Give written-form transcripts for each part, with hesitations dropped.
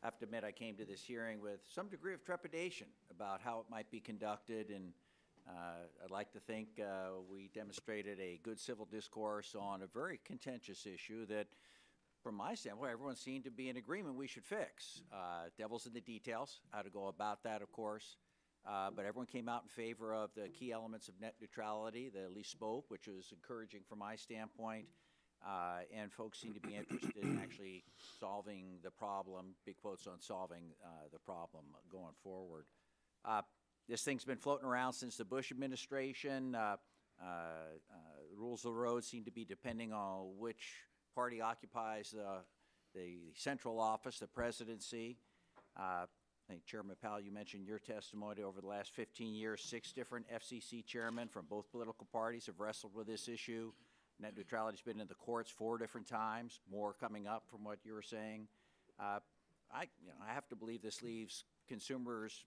I have to admit I came to this hearing with some degree of trepidation about how it might be conducted, and I'd like to think we demonstrated a good civil discourse on a very contentious issue that, from my standpoint, everyone seemed to be in agreement we should fix. Devil's in the details, how to go about that, of course. But everyone came out in favor of the key elements of net neutrality, they at least spoke, which was encouraging from my standpoint. And folks seem to be interested in actually solving the problem, big quotes on solving the problem going forward. This thing's been floating around since the Bush administration. The rules of the road seem to be depending on which party occupies the central office, the presidency. I think, Chairman Powell, you mentioned your testimony. Over the last 15 years, 6 different FCC chairmen from both political parties have wrestled with this issue. Net neutrality has been in the courts 4 different times, more coming up from what you were saying. I have to believe this leaves consumers,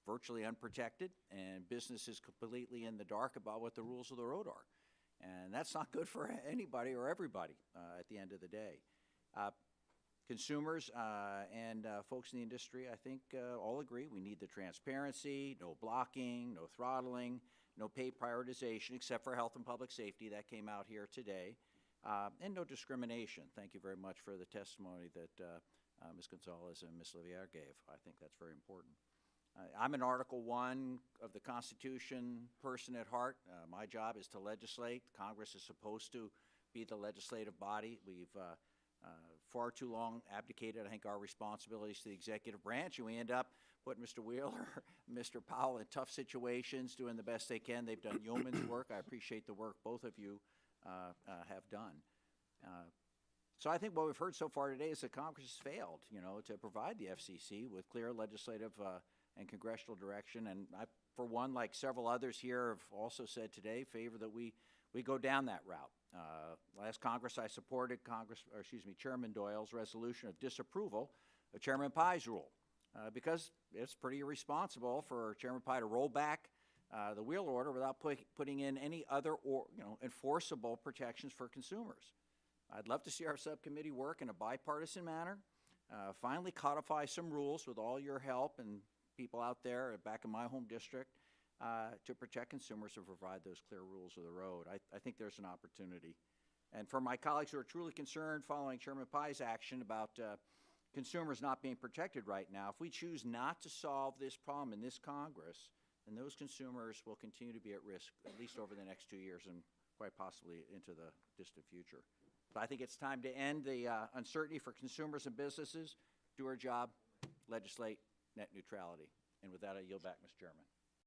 virtually unprotected, and businesses completely in the dark about what the rules of the road are. And that's not good for anybody or everybody at the end of the day. Consumers and folks in the industry, I think, all agree we need the transparency, no blocking, no throttling, no pay prioritization, except for health and public safety. That came out here today. And no discrimination. Thank you very much for the testimony that Ms. Gonzalez and Ms. Livier gave. I think that's very important. I'm an Article I of the Constitution person at heart. My job is to legislate. Congress is supposed to be the legislative body. We've far too long abdicated, I think, our responsibilities to the executive branch, and we end up putting Mr. Wheeler, Mr. Powell in tough situations, doing the best they can. They've done yeoman's work. I appreciate the work both of you have done. So I think what we've heard so far today is that Congress has failed, to provide the FCC with clear legislative and congressional direction. And I, for one, like several others here, have also said today, favor that we go down that route. Last Congress, I supported Chairman Doyle's resolution of disapproval of Chairman Powell's rule because it's pretty irresponsible for Chairman Powell to roll back the wheel order without putting in any other enforceable protections for consumers. I'd love to see our subcommittee work in a bipartisan manner, finally codify some rules with all your help and people out there back in my home district to protect consumers and provide those clear rules of the road. I think there's an opportunity. And for my colleagues who are truly concerned following Chairman Powell's action about consumers not being protected right now, if we choose not to solve this problem in this Congress, then those consumers will continue to be at risk at least over the next 2 years and quite possibly into the distant future. But I think it's time to end the uncertainty for consumers and businesses, do our job, legislate net neutrality. And with that, I yield back, Mr. Chairman.